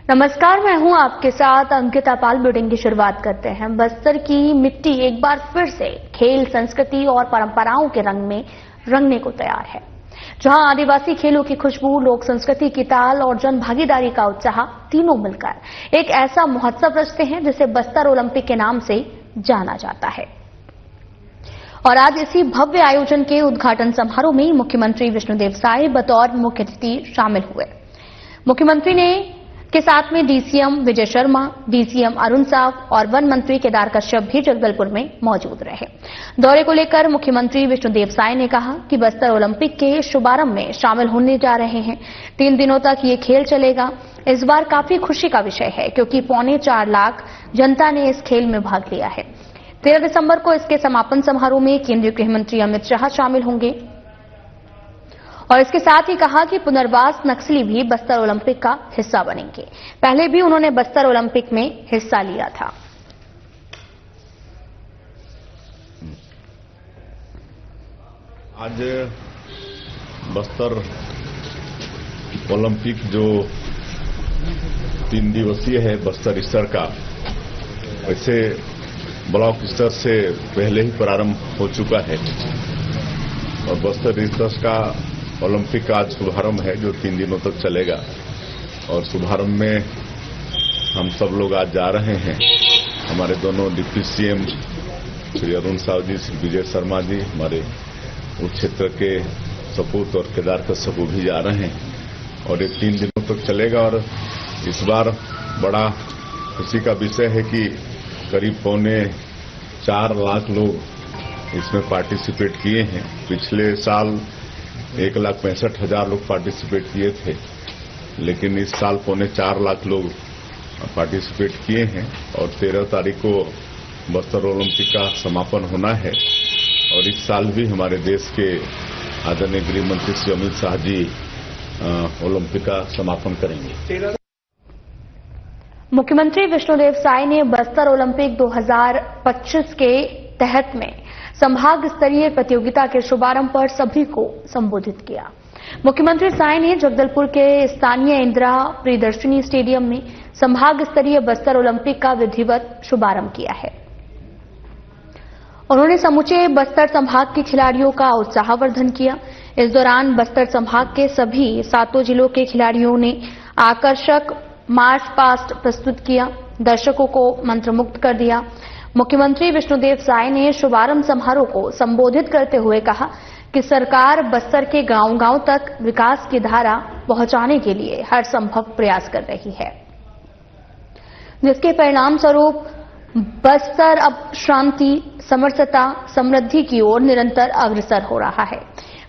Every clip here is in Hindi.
नमस्कार, मैं हूं आपके साथ अंकिता पाल। बुलेटिन की शुरुआत करते हैं। बस्तर की मिट्टी एक बार फिर से खेल, संस्कृति और परंपराओं के रंग में रंगने को तैयार है। जहां आदिवासी खेलों की खुशबू, लोक संस्कृति की ताल और जन भागीदारी का उत्साह तीनों मिलकर एक ऐसा महोत्सव रचते हैं जिसे बस्तर ओलंपिक के नाम से जाना जाता है। और आज इसी भव्य आयोजन के उद्घाटन समारोह में मुख्यमंत्री विष्णुदेव साय बतौर मुख्य अतिथि शामिल हुए। मुख्यमंत्री के साथ में डीसीएम विजय शर्मा, डीसीएम अरुण साव और वन मंत्री केदार कश्यप भी जगदलपुर में मौजूद रहे। दौरे को लेकर मुख्यमंत्री विष्णुदेव साय ने कहा कि बस्तर ओलंपिक के शुभारंभ में शामिल होने जा रहे हैं। 3 दिनों तक ये खेल चलेगा। इस बार काफी खुशी का विषय है क्योंकि 4.25 लाख जनता ने इस खेल में भाग लिया है। 13 दिसंबर को इसके समापन समारोह में केंद्रीय गृह मंत्री अमित शाह शामिल होंगे। और इसके साथ ही कहा कि पुनर्वास नक्सली भी बस्तर ओलंपिक का हिस्सा बनेंगे। पहले भी उन्होंने बस्तर ओलंपिक में हिस्सा लिया था। आज बस्तर ओलंपिक जो 3 दिवसीय है बस्तर स्तर का, वैसे ब्लॉक स्तर से पहले ही प्रारंभ हो चुका है और बस्तर स्तर का ओलंपिक का आज शुभारंभ है जो 3 दिनों तक चलेगा। और शुभारंभ में हम सब लोग आज जा रहे हैं। हमारे दोनों डिप्टी सीएम श्री अरुण साव जी, श्री विजय शर्मा जी, हमारे उस क्षेत्र के सपूत और केदार कश्यप भी जा रहे हैं और ये 3 दिनों तक चलेगा। और इस बार बड़ा खुशी का विषय है कि करीब 4.25 लाख लोग इसमें पार्टिसिपेट किए हैं। पिछले साल 1,65,000 लोग पार्टिसिपेट किए थे, लेकिन इस साल 4.25 लाख लोग पार्टिसिपेट किए हैं और 13 तारीख को बस्तर ओलंपिक का समापन होना है। और इस साल भी हमारे देश के आदरणीय गृह मंत्री श्री अमित शाह जी ओलंपिक का समापन करेंगे। मुख्यमंत्री विष्णुदेव साय ने बस्तर ओलंपिक 2025 के तहत में संभाग स्तरीय प्रतियोगिता के शुभारंभ पर सभी को संबोधित किया। मुख्यमंत्री साय ने जगदलपुर के स्थानीय इंदिरा प्रियदर्शिनी स्टेडियम में संभाग स्तरीय बस्तर ओलंपिक का विधिवत शुभारंभ किया है। उन्होंने समूचे बस्तर संभाग के खिलाड़ियों का उत्साहवर्धन किया। इस दौरान बस्तर संभाग के सभी 7 जिलों के खिलाड़ियों ने आकर्षक मार्च पास्ट प्रस्तुत किया, दर्शकों को मंत्रमुग्ध कर दिया। मुख्यमंत्री विष्णुदेव साय ने शुभारंभ समारोह को संबोधित करते हुए कहा कि सरकार बस्तर के गांव-गांव तक विकास की धारा पहुंचाने के लिए हर संभव प्रयास कर रही है, जिसके परिणाम स्वरूप बस्तर अब शांति, समरसता, समृद्धि की ओर निरंतर अग्रसर हो रहा है।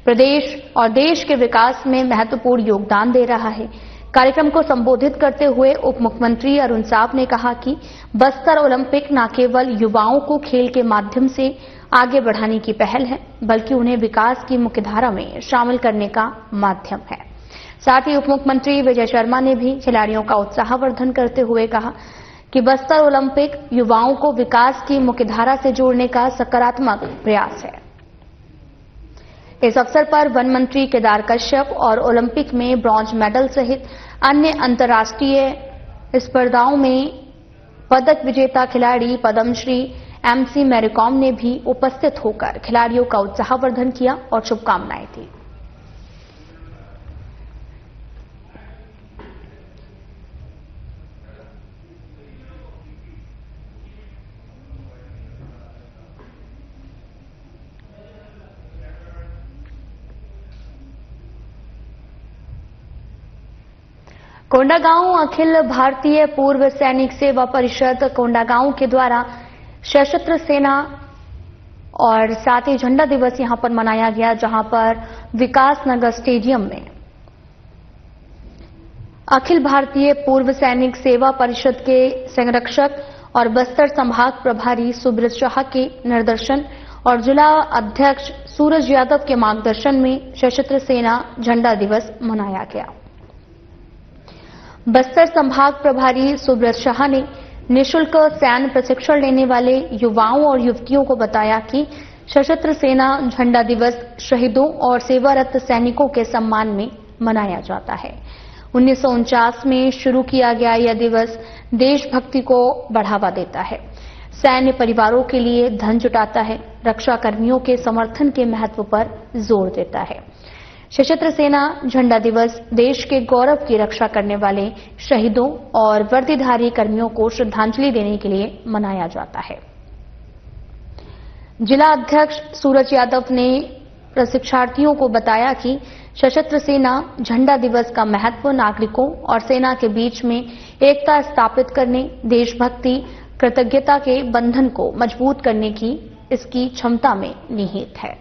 प्रदेश और देश के विकास में महत्वपूर्ण योगदान दे रहा है। कार्यक्रम को संबोधित करते हुए उप मुख्यमंत्री अरुण साव ने कहा कि बस्तर ओलंपिक न केवल युवाओं को खेल के माध्यम से आगे बढ़ाने की पहल है, बल्कि उन्हें विकास की मुख्यधारा में शामिल करने का माध्यम है। साथ ही उप मुख्यमंत्री विजय शर्मा ने भी खिलाड़ियों का उत्साहवर्धन करते हुए कहा कि बस्तर ओलंपिक युवाओं को विकास की मुख्यधारा से जोड़ने का सकारात्मक प्रयास है। इस अवसर पर वन मंत्री केदार कश्यप और ओलंपिक में ब्रॉन्ज मेडल सहित अन्य अंतर्राष्ट्रीय स्पर्धाओं में पदक विजेता खिलाड़ी पद्मश्री एमसी मैरीकॉम ने भी उपस्थित होकर खिलाड़ियों का उत्साहवर्धन किया और शुभकामनाएं दी। कोंडागांव अखिल भारतीय पूर्व सैनिक सेवा परिषद कोंडागांव के द्वारा सशस्त्र सेना और साथ ही झंडा दिवस यहां पर मनाया गया, जहां पर विकास नगर स्टेडियम में अखिल भारतीय पूर्व सैनिक सेवा परिषद के संरक्षक और बस्तर संभाग प्रभारी सुब्रत शाह के निर्देशन और जिला अध्यक्ष सूरज यादव के मार्गदर्शन में सशस्त्र सेना झंडा दिवस मनाया गया। बस्तर संभाग प्रभारी सुब्रत शाह ने निःशुल्क सैन्य प्रशिक्षण लेने वाले युवाओं और युवतियों को बताया कि सशस्त्र सेना झंडा दिवस शहीदों और सेवारत सैनिकों के सम्मान में मनाया जाता है। 1949 में शुरू किया गया यह दिवस देशभक्ति को बढ़ावा देता है, सैन्य परिवारों के लिए धन जुटाता है, रक्षा कर्मियों के समर्थन के महत्व पर जोर देता है। सशस्त्र सेना झंडा दिवस देश के गौरव की रक्षा करने वाले शहीदों और वर्दीधारी कर्मियों को श्रद्धांजलि देने के लिए मनाया जाता है। जिला अध्यक्ष सूरज यादव ने प्रशिक्षार्थियों को बताया कि सशस्त्र सेना झंडा दिवस का महत्व नागरिकों और सेना के बीच में एकता स्थापित करने, देशभक्ति, कृतज्ञता के बंधन को मजबूत करने की इसकी क्षमता में निहित है।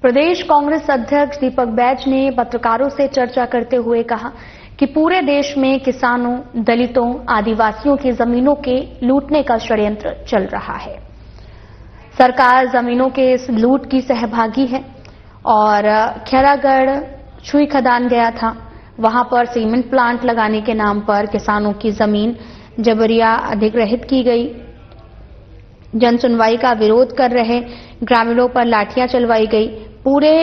प्रदेश कांग्रेस अध्यक्ष दीपक बैज ने पत्रकारों से चर्चा करते हुए कहा कि पूरे देश में किसानों, दलितों, आदिवासियों की जमीनों के लूटने का षड्यंत्र चल रहा है। सरकार जमीनों के इस लूट की सहभागी है और खैरागढ़ छुई खदान गया था, वहां पर सीमेंट प्लांट लगाने के नाम पर किसानों की जमीन जबरिया अधिग्रहित की गई। जन सुनवाई का विरोध कर रहे ग्रामीणों पर लाठियां चलवाई गई। पूरे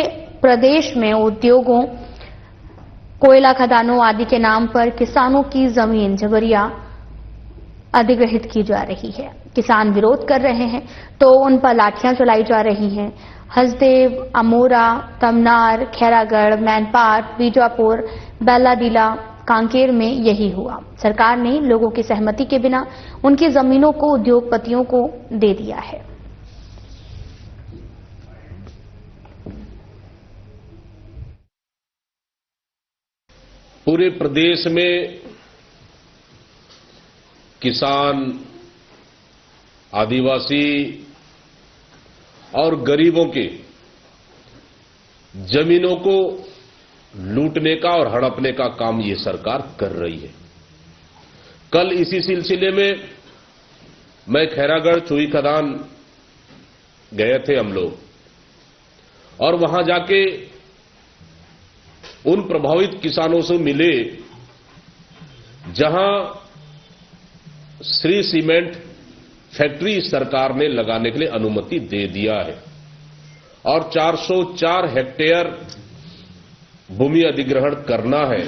प्रदेश में उद्योगों, कोयला खदानों आदि के नाम पर किसानों की जमीन जबरिया अधिग्रहित की जा रही है। किसान विरोध कर रहे हैं तो उन पर लाठियां चलाई जा रही हैं। हसदेव, अमोरा, तमनार, खैरागढ़, मैनपाट, बीजापुर, बेल्लाडीला, कांकेर में यही हुआ। सरकार ने लोगों की सहमति के बिना उनकी जमीनों को उद्योगपतियों को दे दिया है। पूरे प्रदेश में किसान, आदिवासी और गरीबों के जमीनों को लूटने का और हड़पने का काम ये सरकार कर रही है। कल इसी सिलसिले में मैं खैरागढ़ छुई खदान गए थे हम लोग और वहां जाके उन प्रभावित किसानों से मिले जहां श्री सीमेंट फैक्ट्री सरकार ने लगाने के लिए अनुमति दे दिया है और 404 हेक्टेयर भूमि अधिग्रहण करना है,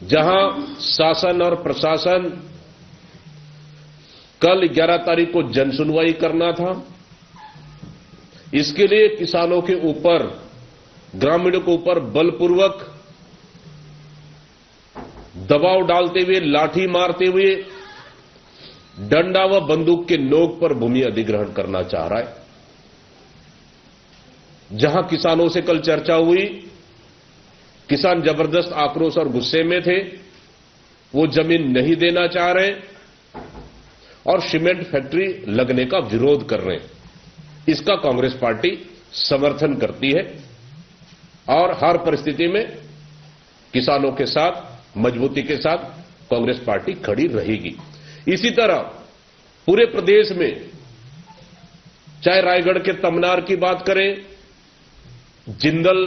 जहां शासन और प्रशासन कल 11 तारीख को जनसुनवाई करना था। इसके लिए किसानों के ऊपर, ग्रामीणों के ऊपर बलपूर्वक दबाव डालते हुए, लाठी मारते हुए, डंडा व बंदूक के नोक पर भूमि अधिग्रहण करना चाह रहा है। जहां किसानों से कल चर्चा हुई, किसान जबरदस्त आक्रोश और गुस्से में थे, वो जमीन नहीं देना चाह रहे और सीमेंट फैक्ट्री लगने का विरोध कर रहे हैं। इसका कांग्रेस पार्टी समर्थन करती है और हर परिस्थिति में किसानों के साथ, मजबूती के साथ कांग्रेस पार्टी खड़ी रहेगी। इसी तरह पूरे प्रदेश में चाहे रायगढ़ के तमनार की बात करें, जिंदल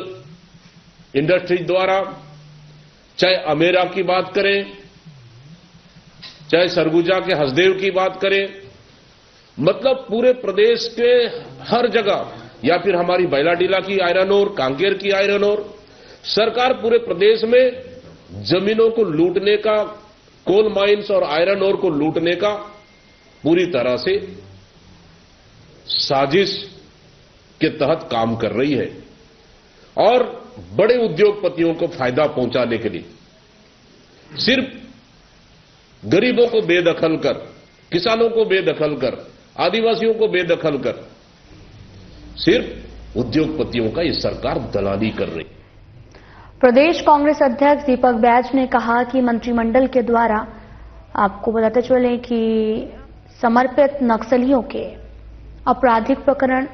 इंडस्ट्री द्वारा, चाहे अमेरा की बात करें, चाहे सरगुजा के हसदेव की बात करें, मतलब पूरे प्रदेश के हर जगह, या फिर हमारी बेल्लाडीला की आयरन ओर, कांकेर की आयरन ओर, सरकार पूरे प्रदेश में जमीनों को लूटने का, कोल माइंस और आयरन ओर को लूटने का पूरी तरह से साजिश के तहत काम कर रही है और बड़े उद्योगपतियों को फायदा पहुंचाने के लिए सिर्फ गरीबों को बेदखल कर, किसानों को बेदखल कर, आदिवासियों को बेदखल कर, सिर्फ उद्योगपतियों का ये सरकार दलाली कर रही है। प्रदेश कांग्रेस अध्यक्ष दीपक बैज ने कहा कि मंत्रिमंडल के द्वारा, आपको बताते चले कि समर्पित नक्सलियों के आपराधिक प्रकरण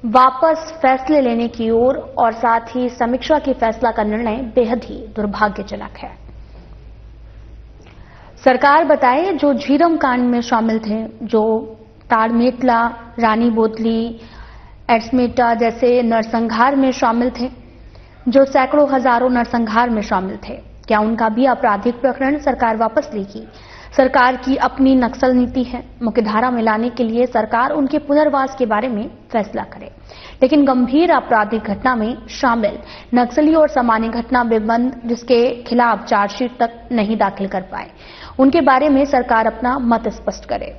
वापस फैसले लेने की ओर और साथ ही समीक्षा की फैसला का निर्णय बेहद ही दुर्भाग्यजनक है। सरकार बताए जो झीरम कांड में शामिल थे, जो ताड़मेटला, रानी बोतली, एड्समेटा जैसे नरसंहार में शामिल थे, जो सैकड़ों हजारों नरसंहार में शामिल थे, क्या उनका भी आपराधिक प्रकरण सरकार वापस लेगी? सरकार की अपनी नक्सल नीति है। मुख्यधारा में लाने के लिए सरकार उनके पुनर्वास के बारे में फैसला करे, लेकिन गंभीर आपराधिक घटना में शामिल नक्सली और सामान्य घटना में बंद जिसके खिलाफ चार्जशीट तक नहीं दाखिल कर पाए, उनके बारे में सरकार अपना मत स्पष्ट करे।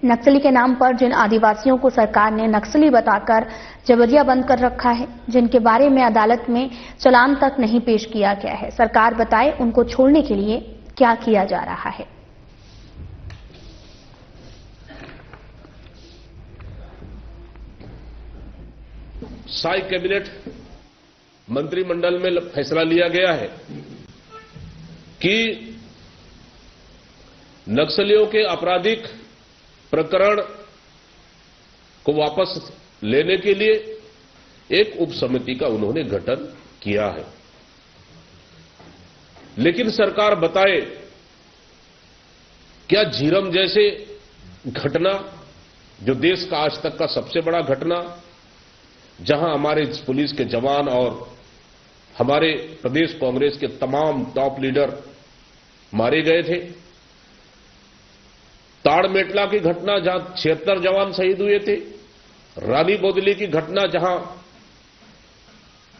नक्सली के नाम पर जिन आदिवासियों को सरकार ने नक्सली बताकर जबरिया बंद कर रखा है, जिनके बारे में अदालत में चालान तक नहीं पेश किया गया है, सरकार बताए उनको छोड़ने के लिए क्या किया जा रहा है। साई कैबिनेट मंत्रिमंडल में फैसला लिया गया है कि नक्सलियों के आपराधिक प्रकरण को वापस लेने के लिए एक उप समिति का उन्होंने गठन किया है। लेकिन सरकार बताए, क्या झीरम जैसे घटना, जो देश का आज तक का सबसे बड़ा घटना, जहां हमारे पुलिस के जवान और हमारे प्रदेश कांग्रेस के तमाम टॉप लीडर मारे गए थे, ताड़मेटला की घटना जहां 76 जवान शहीद हुए थे, रानी बोदली की घटना जहां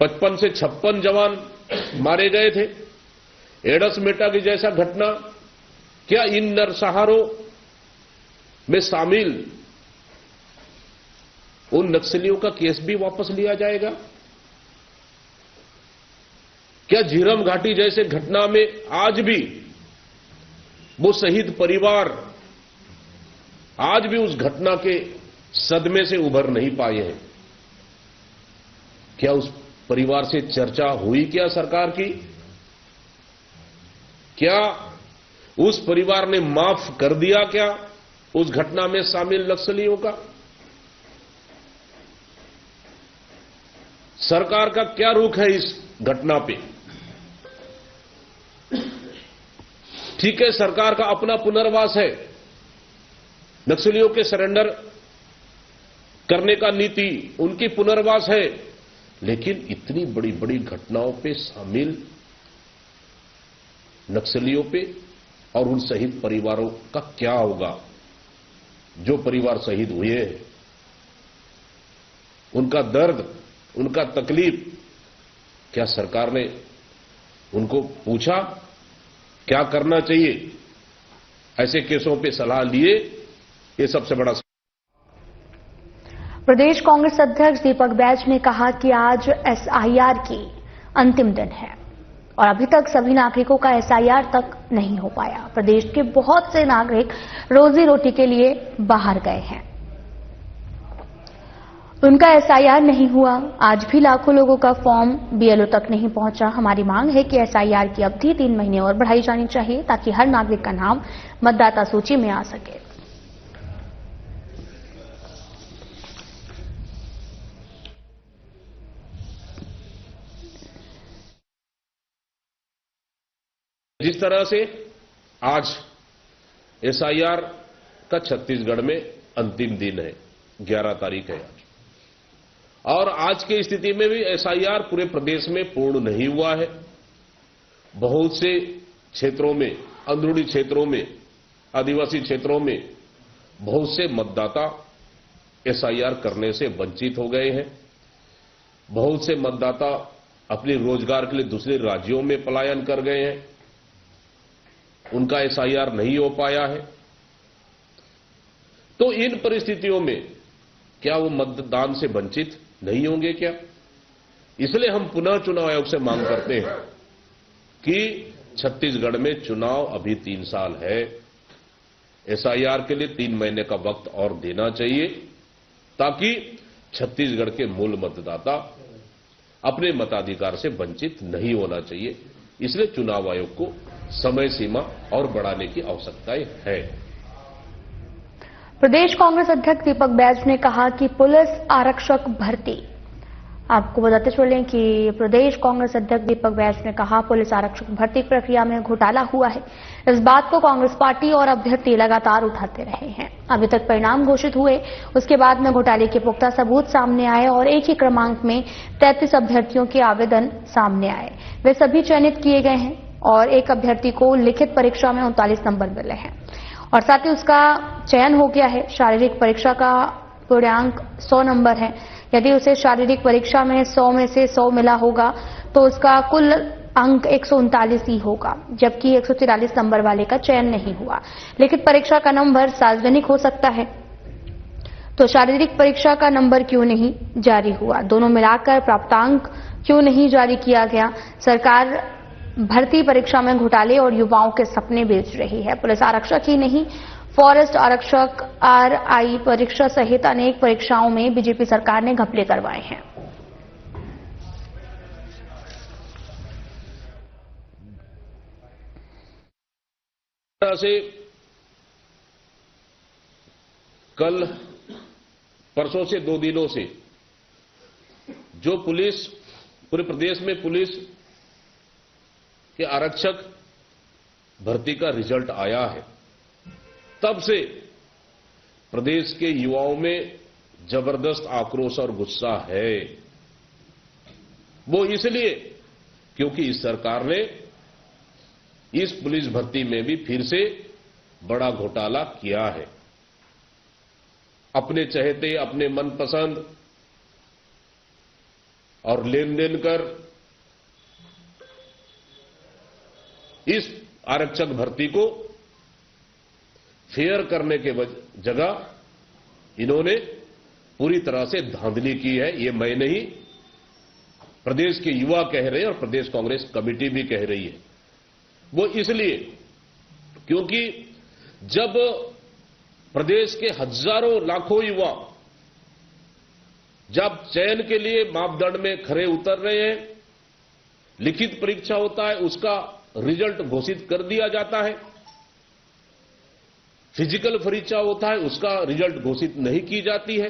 55 से 56 जवान मारे गए थे, एडस मेटा की जैसा घटना, क्या इन नरसंहारों में शामिल उन नक्सलियों का केस भी वापस लिया जाएगा? क्या झीरम घाटी जैसे घटना में आज भी वो शहीद परिवार आज भी उस घटना के सदमे से उभर नहीं पाए हैं? क्या उस परिवार से चर्चा हुई क्या सरकार की? क्या उस परिवार ने माफ कर दिया क्या उस घटना में शामिल नक्सलियों का? सरकार का क्या रुख है इस घटना पे? ठीक है, सरकार का अपना पुनर्वास है, नक्सलियों के सरेंडर करने का नीति उनकी पुनर्वास है, लेकिन इतनी बड़ी बड़ी घटनाओं पे शामिल नक्सलियों पे और उन शहीद परिवारों का क्या होगा? जो परिवार शहीद हुए हैं, उनका दर्द, उनका तकलीफ, क्या सरकार ने उनको पूछा क्या करना चाहिए? ऐसे केसों पे सलाह लिए, ये सबसे बड़ा। प्रदेश कांग्रेस अध्यक्ष दीपक बैज ने कहा कि आज एसआईआर की अंतिम दिन है और अभी तक सभी नागरिकों का एसआईआर तक नहीं हो पाया। प्रदेश के बहुत से नागरिक रोजी रोटी के लिए बाहर गए हैं, उनका एसआईआर नहीं हुआ। आज भी लाखों लोगों का फॉर्म बीएलओ तक नहीं पहुंचा। हमारी मांग है कि एसआईआर की अवधि 3 महीने और बढ़ाई जानी चाहिए ताकि हर नागरिक का नाम मतदाता सूची में आ सके। जिस तरह से आज एसआईआर का छत्तीसगढ़ में अंतिम दिन है, 11 तारीख है आज, और आज की स्थिति में भी एसआईआर पूरे प्रदेश में पूर्ण नहीं हुआ है। बहुत से क्षेत्रों में, अंदरूनी क्षेत्रों में, आदिवासी क्षेत्रों में बहुत से मतदाता एसआईआर करने से वंचित हो गए हैं। बहुत से मतदाता अपने रोजगार के लिए दूसरे राज्यों में पलायन कर गए हैं, उनका एसआईआर नहीं हो पाया है। तो इन परिस्थितियों में क्या वो मतदान से वंचित नहीं होंगे क्या? इसलिए हम पुनः चुनाव आयोग से मांग करते हैं कि छत्तीसगढ़ में चुनाव अभी 3 साल है, एसआईआर के लिए 3 महीने का वक्त और देना चाहिए ताकि छत्तीसगढ़ के मूल मतदाता अपने मताधिकार से वंचित नहीं होना चाहिए। इसलिए चुनाव आयोग को समय सीमा और बढ़ाने की आवश्यकता है। प्रदेश कांग्रेस अध्यक्ष दीपक बैज ने कहा कि पुलिस आरक्षक भर्ती आपको बताते चलें कि प्रदेश कांग्रेस अध्यक्ष दीपक बैज ने कहा पुलिस आरक्षक भर्ती प्रक्रिया में घोटाला हुआ है। इस बात को कांग्रेस पार्टी और अभ्यर्थी लगातार उठाते रहे हैं। अभी तक परिणाम घोषित हुए उसके बाद में घोटाले के पुख्ता सबूत सामने आए और एक ही क्रमांक में 33 अभ्यर्थियों के आवेदन सामने आए। वे सभी चयनित किए गए हैं और एक अभ्यर्थी को लिखित परीक्षा में 39 नंबर मिले हैं और साथ ही उसका चयन हो गया है। शारीरिक परीक्षा का पूर्णांक 100 नंबर है। यदि उसे शारीरिक परीक्षा में 100 में से 100 मिला होगा तो उसका कुल अंक 139 ही होगा, जबकि 143 नंबर वाले का चयन नहीं हुआ। लिखित परीक्षा का नंबर सार्वजनिक हो सकता है तो शारीरिक परीक्षा का नंबर क्यों नहीं जारी हुआ? दोनों मिलाकर प्राप्तांक क्यों नहीं जारी किया गया? सरकार भर्ती परीक्षा में घोटाले और युवाओं के सपने बेच रही है। पुलिस आरक्षक ही नहीं, फॉरेस्ट आरक्षक, आरआई परीक्षा सहित अनेक परीक्षाओं में बीजेपी सरकार ने घपले करवाए हैं। से कल परसों से 2 दिनों से जो पुलिस पूरे प्रदेश में पुलिस के आरक्षक भर्ती का रिजल्ट आया है, तब से प्रदेश के युवाओं में जबरदस्त आक्रोश और गुस्सा है। वो इसलिए क्योंकि इस सरकार ने इस पुलिस भर्ती में भी फिर से बड़ा घोटाला किया है। अपने चहेते, अपने मनपसंद और लेन देन कर इस आरक्षक भर्ती को फेयर करने के जगह इन्होंने पूरी तरह से धांधली की है। ये मैं नहीं, प्रदेश के युवा कह रहे हैं और प्रदेश कांग्रेस कमेटी भी कह रही है। वो इसलिए क्योंकि जब प्रदेश के हजारों लाखों युवा जब चयन के लिए मापदंड में खरे उतर रहे हैं, लिखित परीक्षा होता है, उसका रिजल्ट घोषित कर दिया जाता है, फिजिकल परीक्षा होता है, उसका रिजल्ट घोषित नहीं की जाती है,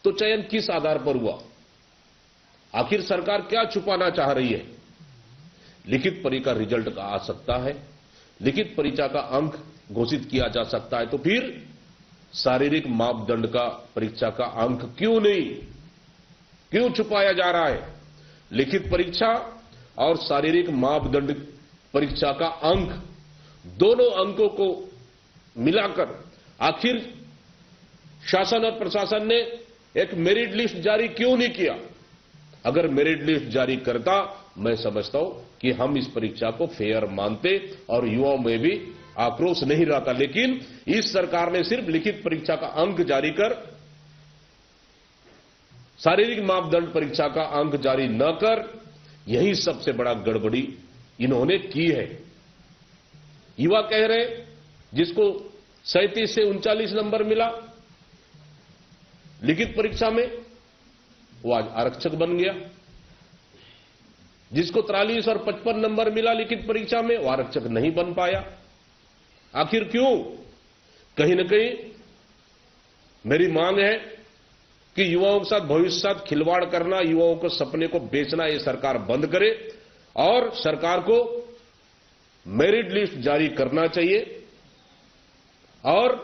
तो चयन किस आधार पर हुआ? आखिर सरकार क्या छुपाना चाह रही है? लिखित परीक्षा रिजल्ट आ सकता है, लिखित परीक्षा का अंक घोषित किया जा सकता है, तो फिर शारीरिक मापदंड का परीक्षा का अंक क्यों नहीं, क्यों छुपाया जा रहा है? लिखित परीक्षा और शारीरिक मापदंड परीक्षा का अंक, दोनों अंकों को मिलाकर आखिर शासन और प्रशासन ने एक मेरिट लिस्ट जारी क्यों नहीं किया? अगर मेरिट लिस्ट जारी करता, मैं समझता हूं कि हम इस परीक्षा को फेयर मानते और युवाओं में भी आक्रोश नहीं रहता। लेकिन इस सरकार ने सिर्फ लिखित परीक्षा का अंक जारी कर, शारीरिक मापदंड परीक्षा का अंक जारी न कर, यही सबसे बड़ा गड़बड़ी इन्होंने की है। युवा कह रहे, जिसको 37 से 39 नंबर मिला लिखित परीक्षा में, वो आज आरक्षक बन गया। जिसको 43 और 55 नंबर मिला लिखित परीक्षा में, वो आरक्षक नहीं बन पाया। आखिर क्यों? कहीं न कहीं मेरी मांग है कि युवाओं के साथ भविष्य के साथ खिलवाड़ करना, युवाओं को सपने को बेचना, ये सरकार बंद करे और सरकार को मेरिट लिस्ट जारी करना चाहिए और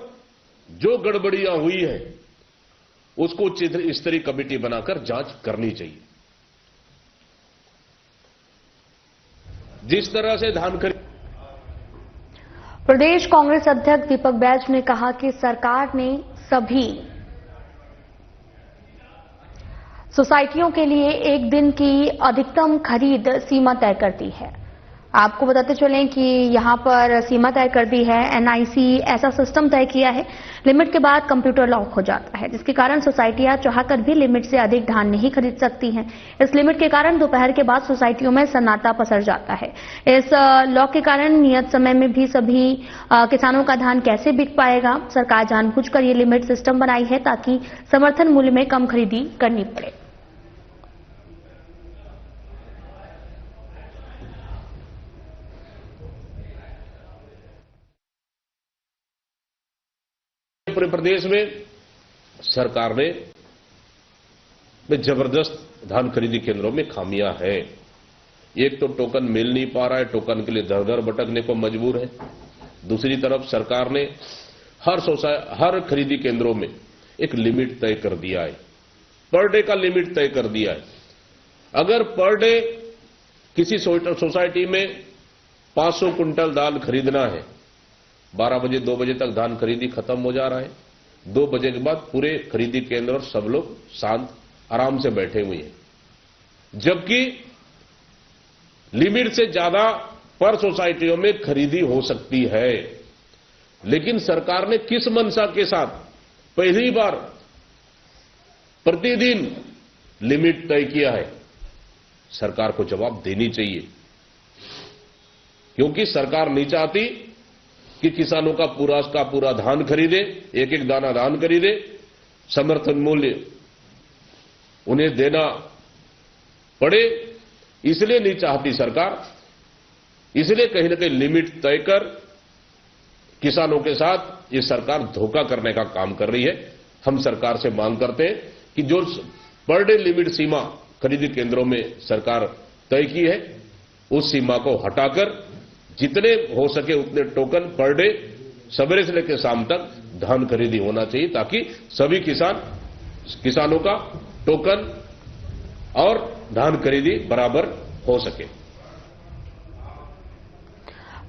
जो गड़बड़ियां हुई हैं उसको उच्च स्तरीय कमेटी बनाकर जांच करनी चाहिए। जिस तरह से धान खरीद। प्रदेश कांग्रेस अध्यक्ष दीपक बैज ने कहा कि सरकार ने सभी सोसाइटियों के लिए एक दिन की अधिकतम खरीद सीमा तय कर दी है। आपको बताते चलें कि यहां पर सीमा तय कर दी है। एनआईसी ऐसा सिस्टम तय किया है, लिमिट के बाद कंप्यूटर लॉक हो जाता है, जिसके कारण सोसाइटियां चाहकर भी लिमिट से अधिक धान नहीं खरीद सकती हैं। इस लिमिट के कारण दोपहर के बाद सोसाइटियों में सन्नाटा पसर जाता है। इस लॉक के कारण नियत समय में भी सभी किसानों का धान कैसे बिक पाएगा? सरकार जानबूझकर ये लिमिट सिस्टम बनाई है ताकि समर्थन मूल्य में कम खरीदी करनी पड़े। पूरे प्रदेश में सरकार ने में जबरदस्त धान खरीदी केंद्रों में खामियां हैं। एक तो टोकन मिल नहीं पा रहा है, टोकन के लिए दर दर भटकने को मजबूर है। दूसरी तरफ सरकार ने हर खरीदी केंद्रों में एक लिमिट तय कर दिया है, पर डे का लिमिट तय कर दिया है। अगर पर डे किसी सोसाइटी में 500 कुंटल धान खरीदना है, 12 बजे 2 बजे तक धान खरीदी खत्म हो जा रहा है। 2 बजे के बाद पूरे खरीदी केंद्र और सब लोग शांत आराम से बैठे हुए हैं, जबकि लिमिट से ज्यादा पर सोसाइटियों में खरीदी हो सकती है। लेकिन सरकार ने किस मंशा के साथ पहली बार प्रतिदिन लिमिट तय किया है, सरकार को जवाब देनी चाहिए, क्योंकि सरकार नहीं चाहती कि किसानों का पूरा धान खरीदे, एक एक दाना धान खरीदे, समर्थन मूल्य उन्हें देना पड़े, इसलिए नहीं चाहती सरकार। इसलिए कहीं न कहीं लिमिट तय कर किसानों के साथ ये सरकार धोखा करने का काम कर रही है। हम सरकार से मांग करते हैं कि जो पर डे लिमिट सीमा खरीदी केंद्रों में सरकार तय की है, उस सीमा को हटाकर जितने हो सके उतने टोकन पर डे सवेरे से लेकर शाम तक धान खरीदी होना चाहिए, ताकि सभी किसानों का टोकन और धान खरीदी बराबर हो सके।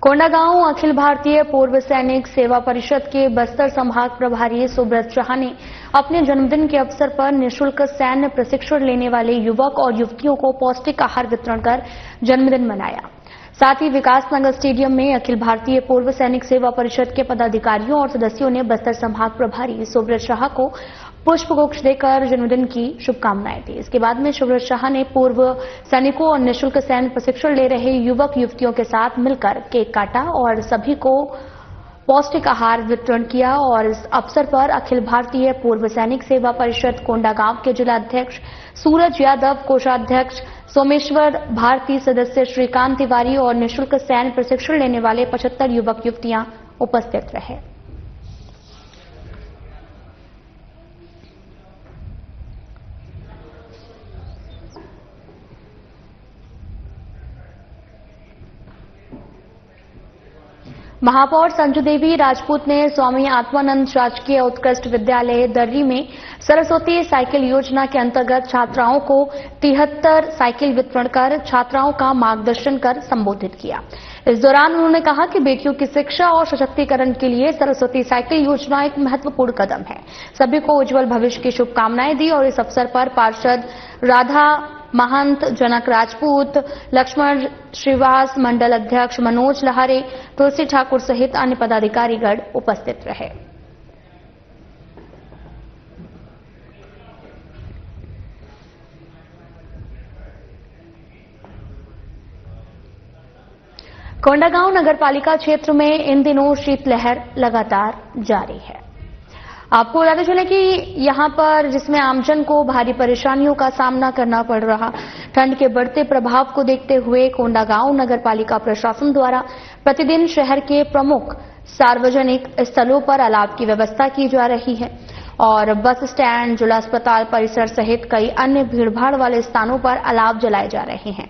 कोंडागांव अखिल भारतीय पूर्व सैनिक सेवा परिषद के बस्तर संभाग प्रभारी सुब्रत शाह ने अपने जन्मदिन के अवसर पर निःशुल्क सैन्य प्रशिक्षण लेने वाले युवक और युवतियों को पौष्टिक आहार वितरण कर जन्मदिन मनाया। साथ ही विकासनगर स्टेडियम में अखिल भारतीय पूर्व सैनिक सेवा परिषद के पदाधिकारियों और सदस्यों ने बस्तर संभाग प्रभारी सुब्रत शाह को पुष्पगुच्छ देकर जन्मदिन की शुभकामनाएं दी। इसके बाद में सुब्रत शाह ने पूर्व सैनिकों और निःशुल्क सैन्य प्रशिक्षण ले रहे युवक युवतियों के साथ मिलकर केक काटा और सभी को पौष्टिक आहार वितरण किया। और इस अवसर पर अखिल भारतीय पूर्व सैनिक सेवा परिषद कोंडागांव के जिला अध्यक्ष सूरज यादव, कोषाध्यक्ष सोमेश्वर भारती, सदस्य श्रीकांत तिवारी और निःशुल्क सैन्य प्रशिक्षण लेने वाले 75 युवक युवतियां उपस्थित रहे। महापौर संजू देवी राजपूत ने स्वामी आत्मानंद राजकीय उत्कृष्ट विद्यालय दर्री में सरस्वती साइकिल योजना के अंतर्गत छात्राओं को 73 साइकिल वितरण कर छात्राओं का मार्गदर्शन कर संबोधित किया। इस दौरान उन्होंने कहा कि बेटियों की शिक्षा और सशक्तिकरण के लिए सरस्वती साइकिल योजना एक महत्वपूर्ण कदम है। सभी को उज्जवल भविष्य की शुभकामनाएं दी और इस अवसर पर पार्षद राधा महंत, जनक राजपूत, लक्ष्मण श्रीवास, मंडल अध्यक्ष मनोज लहारे, तुलसी ठाकुर सहित अन्य पदाधिकारीगण उपस्थित रहे। कोंडागांव नगरपालिका क्षेत्र में इन दिनों शीतलहर लगातार जारी है। आपको बताते चले कि यहां पर जिसमें आमजन को भारी परेशानियों का सामना करना पड़ रहा, ठंड के बढ़ते प्रभाव को देखते हुए कोंडागांव नगरपालिका प्रशासन द्वारा प्रतिदिन शहर के प्रमुख सार्वजनिक स्थलों पर अलाव की व्यवस्था की जा रही है और बस स्टैंड, जिला अस्पताल परिसर सहित कई अन्य भीड़भाड़ वाले स्थानों पर अलाव जलाए जा रहे हैं,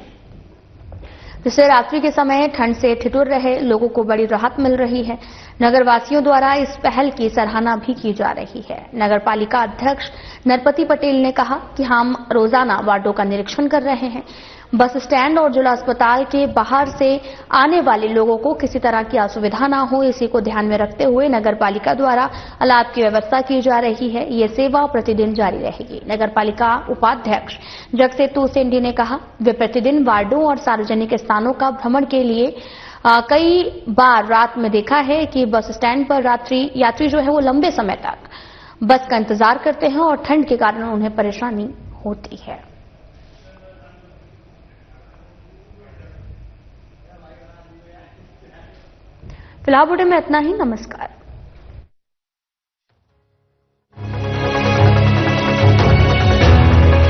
जिससे रात्रि के समय ठंड से ठिठुर रहे लोगों को बड़ी राहत मिल रही है। नगरवासियों द्वारा इस पहल की सराहना भी की जा रही है। नगरपालिका अध्यक्ष नरपति पटेल ने कहा कि हम रोजाना वार्डों का निरीक्षण कर रहे हैं। बस स्टैंड और जिला अस्पताल के बाहर से आने वाले लोगों को किसी तरह की असुविधा न हो, इसी को ध्यान में रखते हुए नगरपालिका द्वारा अलाव की व्यवस्था की जा रही है। ये सेवा प्रतिदिन जारी रहेगी। नगरपालिका उपाध्यक्ष जगसेतु सेंडी ने कहा, वे प्रतिदिन वार्डों और सार्वजनिक स्थानों का भ्रमण के लिए कई बार रात में देखा है कि बस स्टैंड पर यात्री जो है वो लंबे समय तक बस का इंतजार करते हैं और ठंड के कारण उन्हें परेशानी होती है। फिलहाल बुलेटिन में इतना ही। नमस्कार।